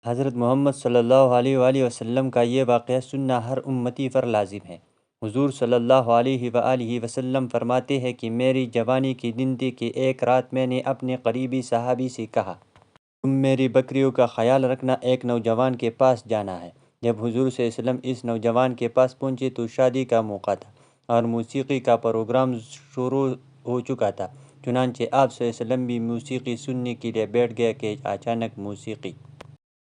حضرت محمد صلی اللہ علیہ وآلہ وسلم کا یہ واقعہ سننا ہر امتی پر لازم ہے۔ حضور صلی اللہ علیہ وآلہ وسلم فرماتے ہیں کہ میری جوانی کی دن تھی کہ ایک رات میں نے اپنے قریبی صحابی سے کہا، تم میری بکریوں کا خیال رکھنا، ایک نوجوان کے پاس جانا ہے۔ جب حضور صلی اللہ علیہ وسلم اس نوجوان کے پاس پہنچے تو شادی کا موقع تھا اور موسیقی کا پروگرام شروع ہو چکا تھا۔ چنانچہ آپ صلی اللہ علیہ وسلم بھی موسیقی سننے کے لیے بیٹھ گئے کہ اچانک موسیقی۔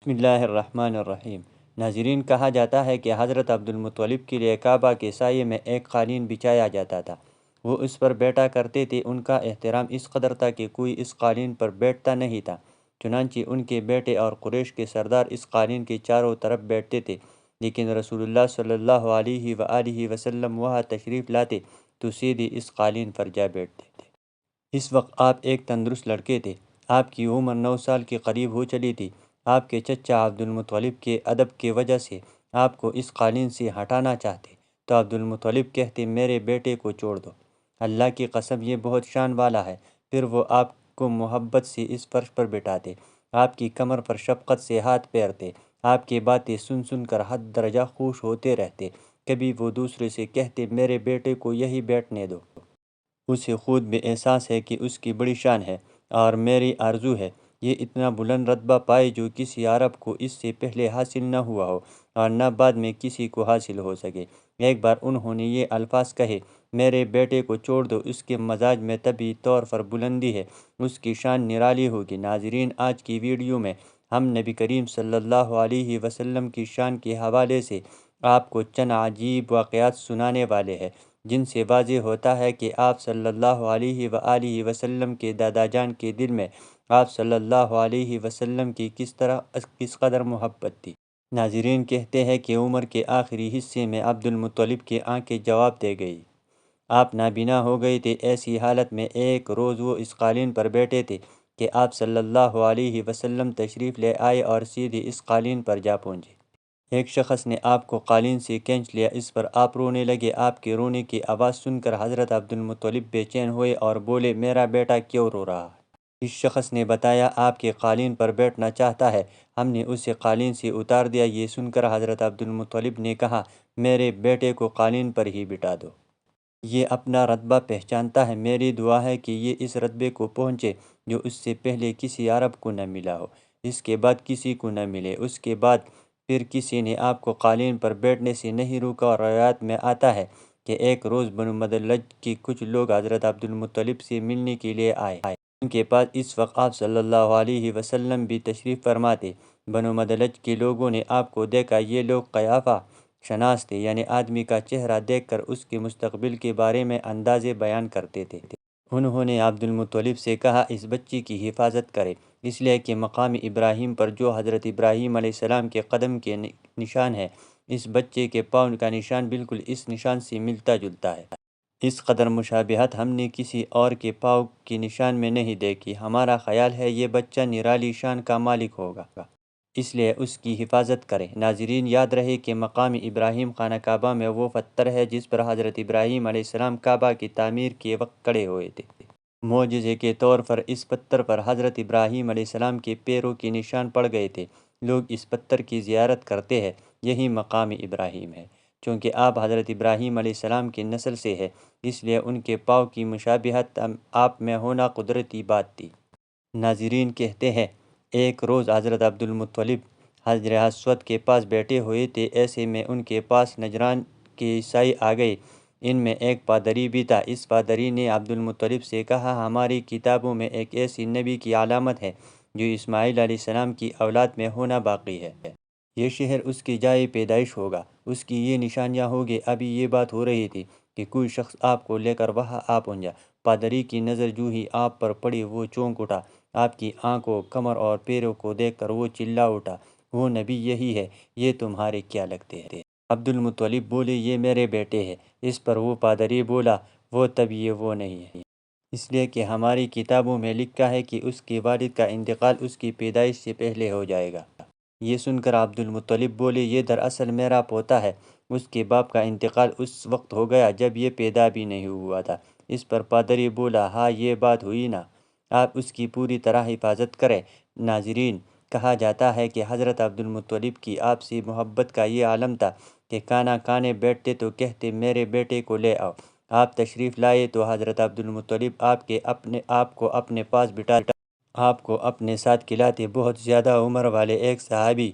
بسم اللہ الرحمن الرحیم۔ ناظرین، کہا جاتا ہے کہ حضرت عبد المطلب کے لیے کعبہ کے سائے میں ایک قالین بچھایا جاتا تھا۔ وہ اس پر بیٹھا کرتے تھے۔ ان کا احترام اس قدر تھا کہ کوئی اس قالین پر بیٹھتا نہیں تھا۔ چنانچہ ان کے بیٹے اور قریش کے سردار اس قالین کے چاروں طرف بیٹھتے تھے، لیکن رسول اللہ صلی اللہ علیہ وآلہ وسلم وہاں تشریف لاتے تو سیدھے اس قالین پر جا بیٹھتے تھے۔ اس وقت آپ ایک تندرست لڑکے تھے۔ آپ کی عمر 9 سال کے قریب ہو چلی تھی۔ آپ کے چچا عبد المطلب کے ادب کی وجہ سے آپ کو اس قالین سے ہٹانا چاہتے تو عبد المطلب کہتے، میرے بیٹے کو چھوڑ دو، اللہ کی قسم یہ بہت شان والا ہے۔ پھر وہ آپ کو محبت سے اس فرش پر بٹھاتے، آپ کی کمر پر شفقت سے ہاتھ پھیرتے، آپ کی باتیں سن سن کر حد درجہ خوش ہوتے رہتے۔ کبھی وہ دوسرے سے کہتے، میرے بیٹے کو یہی بیٹھنے دو، اسے خود بھی احساس ہے کہ اس کی بڑی شان ہے اور میری آرزو ہے یہ اتنا بلند رتبہ پائے جو کسی عرب کو اس سے پہلے حاصل نہ ہوا ہو اور نہ بعد میں کسی کو حاصل ہو سکے۔ ایک بار انہوں نے یہ الفاظ کہے، میرے بیٹے کو چھوڑ دو، اس کے مزاج میں طبعی طور پر بلندی ہے، اس کی شان نرالی ہوگی۔ ناظرین، آج کی ویڈیو میں ہم نبی کریم صلی اللہ علیہ وسلم کی شان کے حوالے سے آپ کو چند عجیب واقعات سنانے والے ہیں، جن سے واضح ہوتا ہے کہ آپ صلی اللہ علیہ وآلہ وسلم کے دادا جان کے دل میں آپ صلی اللہ علیہ وسلم کی کس قدر محبت تھی۔ ناظرین، کہتے ہیں کہ عمر کے آخری حصے میں عبد المطلب کی آنکھیں جواب دے گئی، آپ نابینا ہو گئے تھے۔ ایسی حالت میں ایک روز وہ اس قالین پر بیٹھے تھے کہ آپ صلی اللہ علیہ وسلم تشریف لے آئے اور سیدھے اس قالین پر جا پہنچے۔ ایک شخص نے آپ کو قالین سے کھینچ لیا، اس پر آپ رونے لگے۔ آپ کے رونے کی آواز سن کر حضرت عبد المطلب بے چین ہوئے اور بولے، میرا بیٹا کیوں رو رہا ہے؟ اس شخص نے بتایا، آپ کے قالین پر بیٹھنا چاہتا ہے، ہم نے اسے قالین سے اتار دیا۔ یہ سن کر حضرت عبد المطلب نے کہا، میرے بیٹے کو قالین پر ہی بٹھا دو، یہ اپنا رتبہ پہچانتا ہے۔ میری دعا ہے کہ یہ اس رتبے کو پہنچے جو اس سے پہلے کسی عرب کو نہ ملا ہو، اس کے بعد کسی کو نہ ملے۔ اس کے بعد پھر کسی نے آپ کو قالین پر بیٹھنے سے نہیں روکا اور روایات میں آتا ہے کہ ایک روز بنو مدلج کے کچھ لوگ حضرت عبد المطلب سے ملنے کے لیے آئے۔ ان کے پاس اس وقت آپ صلی اللہ علیہ وسلم بھی تشریف فرما تھے۔ بنو مدلج کے لوگوں نے آپ کو دیکھا۔ یہ لوگ قیافہ شناس تھے، یعنی آدمی کا چہرہ دیکھ کر اس کے مستقبل کے بارے میں اندازے بیان کرتے تھے۔ انہوں نے عبد المطلب سے کہا، اس بچے کی حفاظت کرے، اس لیے کہ مقام ابراہیم پر جو حضرت ابراہیم علیہ السلام کے قدم کے نشان ہے، اس بچے کے پاؤں کا نشان بالکل اس نشان سے ملتا جلتا ہے۔ اس قدر مشابہت ہم نے کسی اور کے پاؤں کے نشان میں نہیں دیکھی۔ ہمارا خیال ہے یہ بچہ نرالی شان کا مالک ہوگا، اس لیے اس کی حفاظت کریں۔ ناظرین، یاد رہے کہ مقام ابراہیم خانہ کعبہ میں وہ پتھر ہے جس پر حضرت ابراہیم علیہ السلام کعبہ کی تعمیر کے وقت کھڑے ہوئے تھے۔ معجزے کے طور پر اس پتھر پر حضرت ابراہیم علیہ السلام کے پیروں کے نشان پڑ گئے تھے۔ لوگ اس پتھر کی زیارت کرتے ہیں، یہی مقام ابراہیم ہے۔ چونکہ آپ حضرت ابراہیم علیہ السلام کی نسل سے ہے، اس لیے ان کے پاؤں کی مشابہت آپ میں ہونا قدرتی بات تھی۔ ناظرین، کہتے ہیں ایک روز حضرت عبد المطلب حجر اسود کے پاس بیٹھے ہوئے تھے، ایسے میں ان کے پاس نجران کے عیسائی آ گئے۔ ان میں ایک پادری بھی تھا۔ اس پادری نے عبد المطلب سے کہا، ہماری کتابوں میں ایک ایسی نبی کی علامت ہے جو اسماعیل علیہ السلام کی اولاد میں ہونا باقی ہے۔ یہ شہر اس کی جائے پیدائش ہوگا، اس کی یہ نشانیاں ہوگی۔ ابھی یہ بات ہو رہی تھی کہ کوئی شخص آپ کو لے کر وہاں آ پہنچا۔ پادری کی نظر جو ہی آپ پر پڑی وہ چونک اٹھا۔ آپ کی آنکھوں، کمر اور پیروں کو دیکھ کر وہ چلا اٹھا، وہ نبی یہی ہے، یہ تمہارے کیا لگتے ہیں؟ عبد المطلب بولے، یہ میرے بیٹے ہیں۔ اس پر وہ پادری بولا، وہ تب یہ وہ نہیں ہے، اس لیے کہ ہماری کتابوں میں لکھا ہے کہ اس کے والد کا انتقال اس کی پیدائش سے پہلے ہو جائے گا۔ یہ سن کر عبد المطلب بولے، یہ دراصل میرا پوتا ہے، اس کے باپ کا انتقال اس وقت ہو گیا جب یہ پیدا بھی نہیں ہوا تھا۔ اس پر پادری بولا، ہاں یہ بات ہوئی نا، آپ اس کی پوری طرح حفاظت کریں۔ ناظرین، کہا جاتا ہے کہ حضرت عبدالمطلب کی آپ سے محبت کا یہ عالم تھا کہ کھانا کھانے بیٹھتے تو کہتے میرے بیٹے کو لے آؤ۔ آپ تشریف لائے تو حضرت عبدالمطلب آپ کو اپنے پاس بٹھا آپ کو اپنے ساتھ کھلاتے۔ بہت زیادہ عمر والے ایک صحابی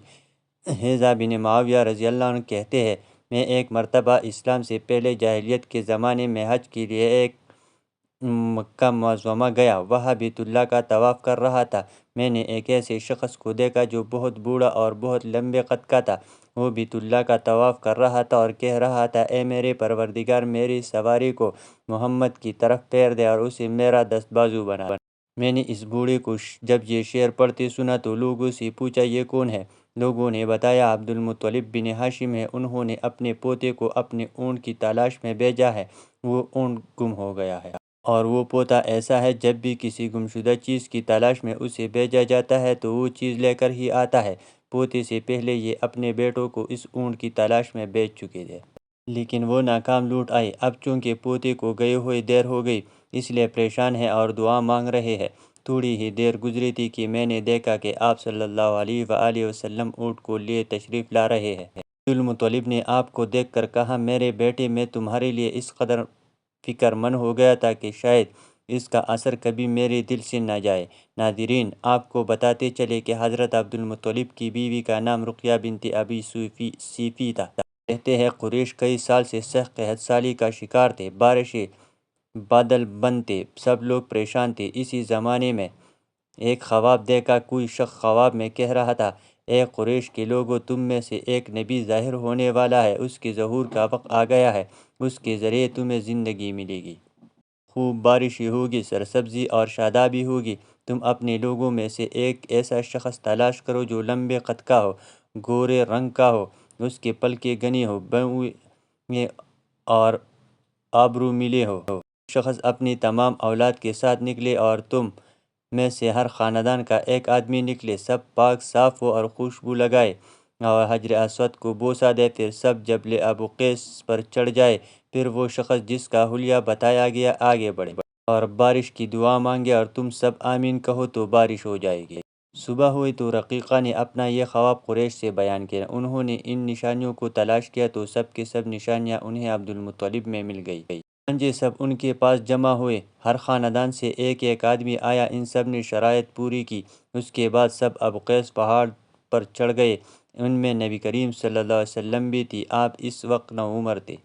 حذیفہ بن معاویہ رضی اللہ عنہ کہتے ہیں، میں ایک مرتبہ اسلام سے پہلے جاہلیت کے زمانے میں حج کے لیے ایک مکہ معظمہ گیا۔ وہاں بیت اللہ کا طواف کر رہا تھا۔ میں نے ایک ایسے شخص کو دیکھا جو بہت بوڑھا اور بہت لمبے قد کا تھا۔ وہ بیت اللہ کا طواف کر رہا تھا اور کہہ رہا تھا، اے میرے پروردگار، میری سواری کو محمد کی طرف پھیر دے اور اسے میرا دست بازو بنا۔ میں نے اس بوڑھے کو جب یہ شعر پڑھتے سنا تو لوگوں سے پوچھا، یہ کون ہے؟ لوگوں نے بتایا عبدالمطلب بن ہاشم ہے، انہوں نے اپنے پوتے کو اپنے اونٹ کی تلاش میں بھیجا ہے، وہ اونٹ گم ہو گیا ہے۔ اور وہ پوتا ایسا ہے جب بھی کسی گمشدہ چیز کی تلاش میں اسے بھیجا جاتا ہے تو وہ چیز لے کر ہی آتا ہے۔ پوتے سے پہلے یہ اپنے بیٹوں کو اس اونٹ کی تلاش میں بھیج چکے تھے، لیکن وہ ناکام لوٹ آئے۔ اب چونکہ پوتے کو گئے ہوئے دیر ہو گئی، اس لیے پریشان ہے اور دعا مانگ رہے ہیں۔ تھوڑی ہی دیر گزری تھی کہ میں نے دیکھا کہ آپ صلی اللہ علیہ وآلہ وسلم اونٹ کو لیے تشریف لا رہے ہیں۔ عبدالمطلب نے آپ کو دیکھ کر کہا، میرے بیٹے، میں تمہارے لیے اس قدر فکر مند ہو گیا تھا کہ شاید اس کا اثر کبھی میرے دل سے نہ جائے۔ ناظرین، آپ کو بتاتے چلے کہ حضرت عبدالمطلب کی بیوی کا نام رقیہ بنت ابی سیفی تھا۔ کہتے ہیں قریش کئی سال سے سخت قحط سالی کا شکار تھے، بارشیں بادل بند تھے، سب لوگ پریشان تھے۔ اسی زمانے میں ایک خواب دیکھا، کوئی شخص خواب میں کہہ رہا تھا، اے قریش کے لوگوں، تم میں سے ایک نبی ظاہر ہونے والا ہے، اس کے ظہور کا وقت آ گیا ہے، اس کے ذریعے تمہیں زندگی ملے گی، خوب بارشیں ہوگی، سرسبزی اور شادابی ہوگی۔ تم اپنے لوگوں میں سے ایک ایسا شخص تلاش کرو جو لمبے قد کا ہو، گورے رنگ کا ہو، اس کے پلکیں گھنی ہو، بھویں اور آبرو ملے ہو۔ شخص اپنی تمام اولاد کے ساتھ نکلے اور تم میں سے ہر خاندان کا ایک آدمی نکلے، سب پاک صاف ہو اور خوشبو لگائے اور حجر اسود کو بوسہ دے، پھر سب جبل ابو قیس پر چڑھ جائے، پھر وہ شخص جس کا حلیہ بتایا گیا آگے بڑھے اور بارش کی دعا مانگے اور تم سب آمین کہو تو بارش ہو جائے گی۔ صبح ہوئی تو رقیقہ نے اپنا یہ خواب قریش سے بیان کیا۔ انہوں نے ان نشانیوں کو تلاش کیا تو سب کے سب نشانیاں انہیں عبدالمطلب میں مل گئی۔ چنانچہ سب ان کے پاس جمع ہوئے، ہر خاندان سے ایک ایک آدمی آیا، ان سب نے شرائط پوری کی۔ اس کے بعد سب ابو قیس پہاڑ پر چڑھ گئے، ان میں نبی کریم صلی اللہ علیہ وسلم بھی تھی۔ آپ اس وقت نوعمر تھے۔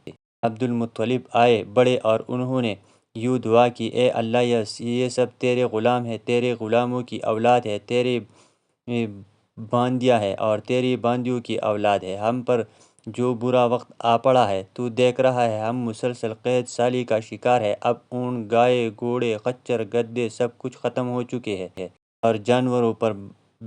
عبدالمطلب آئے بڑھے اور انہوں نے یوں دعا کی، اے اللہ، یہ سب تیرے غلام ہیں، تیرے غلاموں کی اولاد ہے، تیرے باندیاں ہے اور تیری باندیوں کی اولاد ہے۔ ہم پر جو برا وقت آ پڑا ہے تو دیکھ رہا ہے، ہم مسلسل قحط سالی کا شکار ہے، اب اونٹ، گائے، گھوڑے، خچر، گدھے سب کچھ ختم ہو چکے ہیں اور جانوروں پر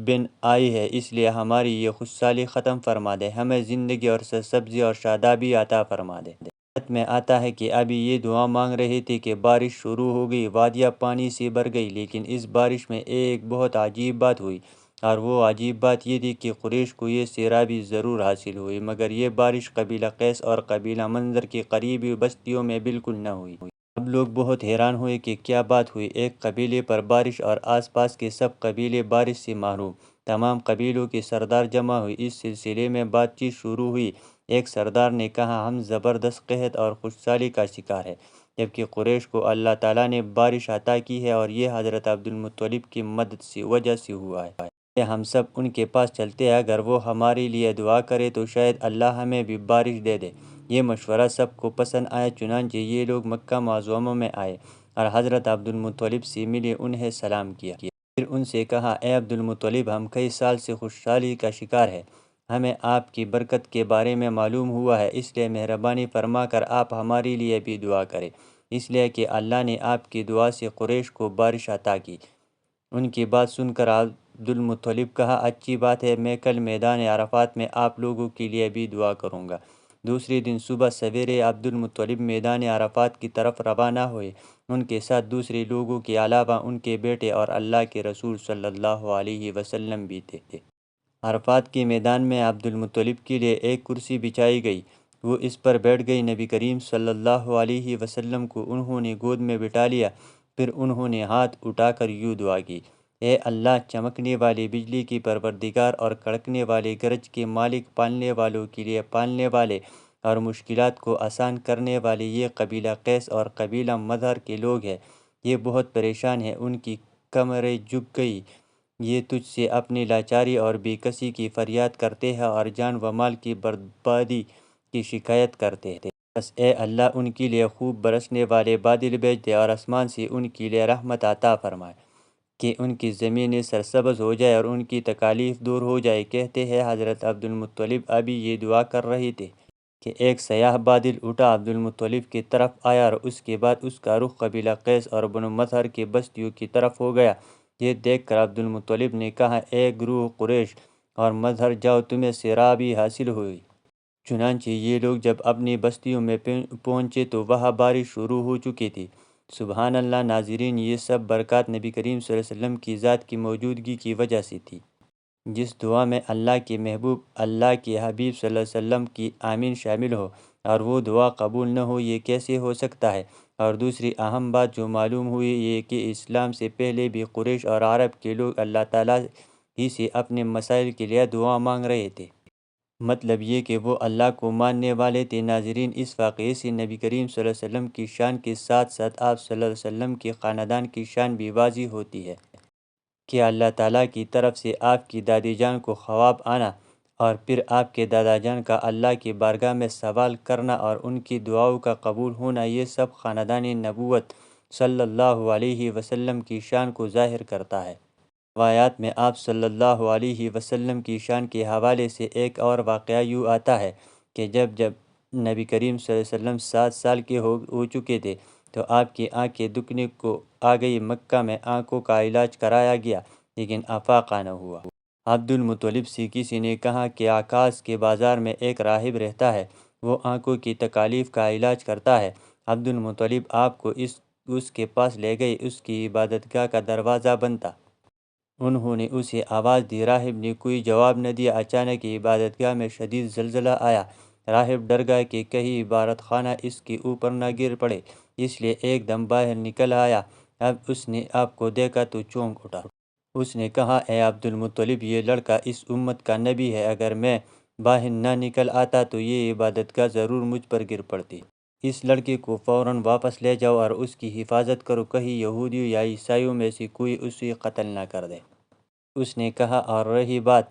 بن آئی ہے، اس لیے ہماری یہ خوشحالی ختم فرما دے، ہمیں زندگی اور سرسبزی اور شادابی عطا فرما دے۔ حدیث میں آتا ہے کہ ابھی یہ دعا مانگ رہے تھے کہ بارش شروع ہو گئی، وادیاں پانی سے بھر گئی، لیکن اس بارش میں ایک بہت عجیب بات ہوئی، اور وہ عجیب بات یہ تھی کہ قریش کو یہ سیرابی ضرور حاصل ہوئی، مگر یہ بارش قبیلہ قیس اور قبیلہ منظر کی قریبی بستیوں میں بالکل نہ ہوئی۔ اب لوگ بہت حیران ہوئے کہ کیا بات ہوئی، ایک قبیلے پر بارش اور آس پاس کے سب قبیلے بارش سے محروم۔ تمام قبیلوں کے سردار جمع ہوئے، اس سلسلے میں بات چیت شروع ہوئی۔ ایک سردار نے کہا، ہم زبردست قحط اور خوشحالی کا شکار ہیں، جبکہ قریش کو اللہ تعالیٰ نے بارش عطا کی ہے اور یہ حضرت عبدالمطلب کی مدد سے وجہ سے ہوا ہے۔ ہم سب ان کے پاس چلتے ہیں، اگر وہ ہمارے لیے دعا کرے تو شاید اللہ ہمیں بھی بارش دے دے۔ یہ مشورہ سب کو پسند آیا، چنانچہ یہ لوگ مکہ معظمہ میں آئے اور حضرت عبدالمطلب سے ملے، انہیں سلام کیا، پھر ان سے کہا، اے عبدالمطلب، ہم کئی سال سے خوشحالی کا شکار ہیں، ہمیں آپ کی برکت کے بارے میں معلوم ہوا ہے، اس لیے مہربانی فرما کر آپ ہمارے لیے بھی دعا کریں، اس لیے کہ اللہ نے آپ کی دعا سے قریش کو بارش عطا کی۔ ان کی بات سن کر عبدالمطلب کہا، اچھی بات ہے، میں کل میدان عرفات میں آپ لوگوں کے لیے بھی دعا کروں گا۔ دوسرے دن صبح سویرے عبدالمطلب میدان عرفات کی طرف روانہ ہوئے، ان کے ساتھ دوسرے لوگوں کے علاوہ ان کے بیٹے اور اللہ کے رسول صلی اللہ علیہ وسلم بھی تھے۔ عرفات کے میدان میں عبدالمطلب کے لیے ایک کرسی بچھائی گئی، وہ اس پر بیٹھ گئی، نبی کریم صلی اللہ علیہ وسلم کو انہوں نے گود میں بٹھا لیا، پھر انہوں نے ہاتھ اٹھا کر یوں دعا کی، اے اللہ، چمکنے والی بجلی کی پروردگار اور کڑکنے والے گرج کے مالک، پالنے والوں کے لیے پالنے والے اور مشکلات کو آسان کرنے والے، یہ قبیلہ قیس اور قبیلہ مظہر کے لوگ ہیں، یہ بہت پریشان ہیں، ان کی کمریں جھک گئی، یہ تجھ سے اپنی لاچاری اور بے کسی کی فریاد کرتے ہیں اور جان و مال کی بربادی کی شکایت کرتے ہیں۔ بس اے اللہ، ان کے لیے خوب برسنے والے بادل بھیج دے اور آسمان سے ان کے لیے رحمت عطا فرمائے کہ ان کی زمینیں سرسبز ہو جائے اور ان کی تکالیف دور ہو جائے۔ کہتے ہیں حضرت عبد المطلب ابھی یہ دعا کر رہے تھے کہ ایک سیاہ بادل اٹھا، عبد المطلب کی طرف آیا اور اس کے بعد اس کا رخ قبیلہ قیس اور بنو مظہر کی بستیوں کی طرف ہو گیا۔ یہ دیکھ کر عبد المطلب نے کہا، اے گروہ قریش اور مظہر، جاؤ، تمہیں سیرابی حاصل ہوئی۔ چنانچہ یہ لوگ جب اپنی بستیوں میں پہنچے تو وہاں بارش شروع ہو چکی تھی۔ سبحان اللہ ناظرین، یہ سب برکات نبی کریم صلی اللہ علیہ وسلم کی ذات کی موجودگی کی وجہ سے تھی۔ جس دعا میں اللہ کے محبوب، اللہ کے حبیب صلی اللہ علیہ وسلم کی آمین شامل ہو اور وہ دعا قبول نہ ہو، یہ کیسے ہو سکتا ہے؟ اور دوسری اہم بات جو معلوم ہوئی یہ کہ اسلام سے پہلے بھی قریش اور عرب کے لوگ اللہ تعالیٰ ہی سے اپنے مسائل کے لیے دعا مانگ رہے تھے۔ مطلب یہ کہ وہ اللہ کو ماننے والے تھے۔ ناظرین، اس واقعے سے نبی کریم صلی اللہ علیہ وسلم کی شان کے ساتھ ساتھ آپ صلی اللہ علیہ وسلم کے خاندان کی شان بھی واضح ہوتی ہے کہ اللہ تعالیٰ کی طرف سے آپ کی دادی جان کو خواب آنا اور پھر آپ کے دادا جان کا اللہ کی بارگاہ میں سوال کرنا اور ان کی دعاؤں کا قبول ہونا، یہ سب خاندان نبوت صلی اللہ علیہ وسلم کی شان کو ظاہر کرتا ہے۔ روایات میں آپ صلی اللہ علیہ وسلم کی شان کے حوالے سے ایک اور واقعہ یوں آتا ہے کہ جب نبی کریم صلی اللہ علیہ وسلم 7 سال کے ہو چکے تھے تو آپ کی آنکھیں دکھنے کو آ گئی۔ مکہ میں آنکھوں کا علاج کرایا گیا لیکن افاقہ نہ ہوا۔ عبد المطلب سے کسی نے کہا کہ آکاش کے بازار میں ایک راہب رہتا ہے، وہ آنکھوں کی تکالیف کا علاج کرتا ہے۔ عبد المطلب آپ کو اس کے پاس لے گئے، اس کی عبادت گاہ کا دروازہ بند تھا۔ انہوں نے اسے آواز دی، راہب نے کوئی جواب نہ دیا۔ اچانک عبادت گاہ میں شدید زلزلہ آیا۔ راہب ڈر گیا کہ کہیں عبادت خانہ اس کے اوپر نہ گر پڑے، اس لیے ایک دم باہر نکل آیا۔ اب اس نے آپ کو دیکھا تو چونک اٹھا۔ اس نے کہا، اے عبد المطلب، یہ لڑکا اس امت کا نبی ہے، اگر میں باہر نہ نکل آتا تو یہ عبادت گاہ ضرور مجھ پر گر پڑتی۔ اس لڑکے کو فوراً واپس لے جاؤ اور اس کی حفاظت کرو، کہیں یہودیوں یا عیسائیوں میں سے کوئی اسے قتل نہ کر دے۔ اس نے کہا، اور رہی بات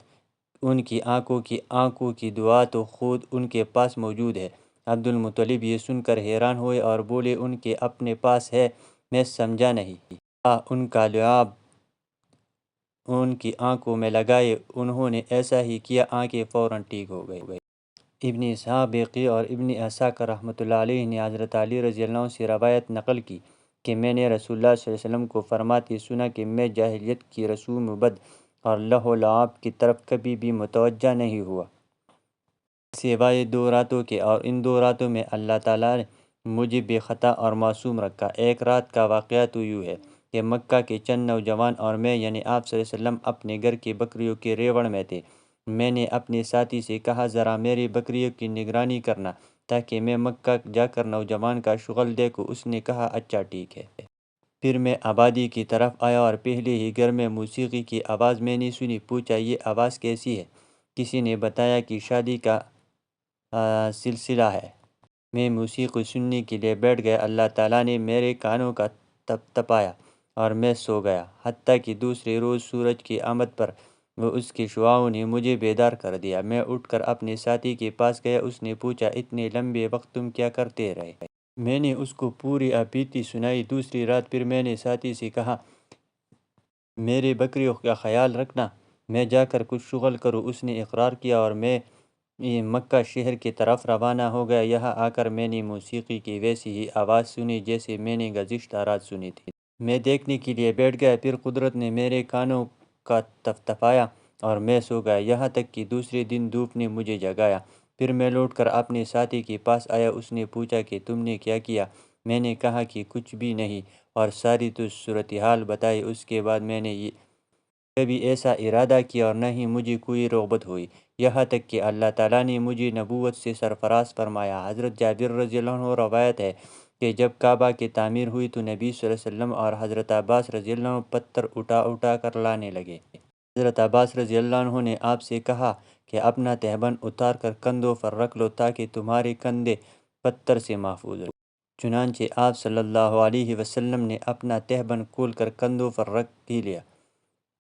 ان کی آنکھوں کی دعا تو خود ان کے پاس موجود ہے۔ عبد المطلب یہ سن کر حیران ہوئے اور بولے، ان کے اپنے پاس ہے؟ میں سمجھا نہیں۔ ان کا لعاب ان کی آنکھوں میں لگائے۔ انہوں نے ایسا ہی کیا، آنکھیں فوراً ٹھیک ہو گئی۔ ابن اسحاق بقی اور ابن عساکر رحمۃ اللہ علیہ نے حضرت علی رضی اللہ عنہ سے روایت نقل کی کہ میں نے رسول اللہ صلی اللہ علیہ وسلم کو فرماتے سنا کہ میں جاہلیت کی رسوم و بد اور لہو و لعاب کی طرف کبھی بھی متوجہ نہیں ہوا سوائے 2 راتوں کے، اور ان 2 راتوں میں اللہ تعالیٰ نے مجھے بے خطا اور معصوم رکھا۔ ایک رات کا واقعہ تو یوں ہے کہ مکہ کے چند نوجوان اور میں، یعنی آپ صلی اللہ علیہ وسلم، اپنے گھر کی بکریوں کے ریوڑ میں تھے۔ میں نے اپنے ساتھی سے کہا، ذرا میری بکریوں کی نگرانی کرنا تاکہ میں مکہ جا کر نوجوان کا شغل دیکھوں۔ اس نے کہا، اچھا ٹھیک ہے۔ پھر میں آبادی کی طرف آیا اور پہلے ہی گھر میں موسیقی کی آواز میں نے سنی۔ پوچھا، یہ آواز کیسی ہے؟ کسی نے بتایا کہ شادی کا سلسلہ ہے۔ میں موسیقی سننے کے لیے بیٹھ گیا۔ اللہ تعالیٰ نے میرے کانوں کا تپایا اور میں سو گیا، حتیٰ کہ دوسرے روز سورج کی آمد پر اس کی شعاعوں نے مجھے بیدار کر دیا۔ میں اٹھ کر اپنے ساتھی کے پاس گیا۔ اس نے پوچھا، اتنے لمبے وقت تم کیا کرتے رہے؟ میں نے اس کو پوری بیتی سنائی۔ دوسری رات پھر میں نے ساتھی سے کہا، میرے بکریوں کا خیال رکھنا، میں جا کر کچھ شغل کروں۔ اس نے اقرار کیا اور میں مکہ شہر کی طرف روانہ ہو گیا۔ یہاں آ کر میں نے موسیقی کی ویسی ہی آواز سنی جیسے میں نے گزشتہ رات سنی تھی۔ میں دیکھنے کے لیے بیٹھ گیا، پھر قدرت نے میرے کانوں کا تپایا اور میں سو گیا، یہاں تک کہ دوسرے دن دھوپ نے مجھے جگایا۔ پھر میں لوٹ کر اپنے ساتھی کے پاس آیا۔ اس نے پوچھا کہ تم نے کیا کیا؟ میں نے کہا کہ کچھ بھی نہیں، اور ساری تو صورتحال بتائی۔ اس کے بعد میں نے کبھی ایسا ارادہ کیا اور نہ ہی مجھے کوئی رغبت ہوئی، یہاں تک کہ اللہ تعالیٰ نے مجھے نبوت سے سرفراز فرمایا۔ حضرت جابر رضی اللہ عنہ روایت ہے کہ جب کعبہ کی تعمیر ہوئی تو نبی صلی اللہ علیہ وسلم اور حضرت عباس رضی اللہ عنہ پتھر اٹھا کر لانے لگے۔ حضرت عباس رضی اللہ عنہ نے آپ سے کہا کہ اپنا تہبند اتار کر کندھوں پر رکھ لو تاکہ تمہارے کندھے پتھر سے محفوظ ہو۔ چنانچہ آپ صلی اللہ علیہ وسلم نے اپنا تہبند کھول کر کندھوں پر رکھ ہی لیا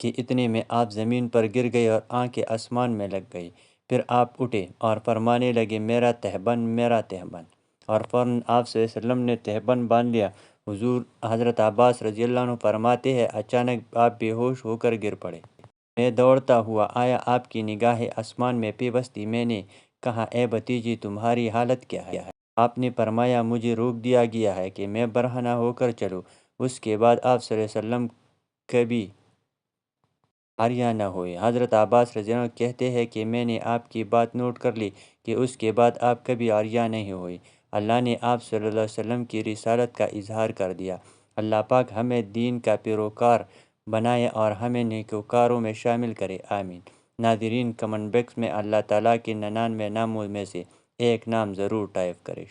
کہ اتنے میں آپ زمین پر گر گئے اور آنکھیں آسمان میں لگ گئی۔ پھر آپ اٹھے اور فرمانے لگے میرا تہبند، میرا تہبند، اور فوراً آپ صلی اللہ علیہ وسلم نے تہبند باندھ لیا۔ حضرت عباس رضی اللہ عنہ فرماتے ہیں اچانک آپ بے ہوش ہو کر گر پڑے۔ میں دوڑتا ہوا آیا، آپ کی نگاہیں آسمان میں پیوستی۔ میں نے کہا اے بھتیجی تمہاری حالت کیا ہے؟ آپ نے فرمایا مجھے روک دیا گیا ہے کہ میں برہنہ ہو کر چلوں۔ اس کے بعد آپ صلی اللہ علیہ وسلم کبھی آریہ نہ ہوئے۔ حضرت عباس رضی اللہ عنہ کہتے ہیں کہ میں نے آپ کی بات نوٹ کر لی کہ اس کے بعد آپ کبھی آریہ نہیں ہوئے۔ اللہ نے آپ صلی اللہ علیہ وسلم کی رسالت کا اظہار کر دیا۔ اللہ پاک ہمیں دین کا پیروکار بنائے اور ہمیں نیکوکاروں میں شامل کرے، آمین۔ ناظرین، کمنٹ باکس میں اللہ تعالیٰ کے 99 ناموں میں سے ایک نام ضرور ٹائپ کریں۔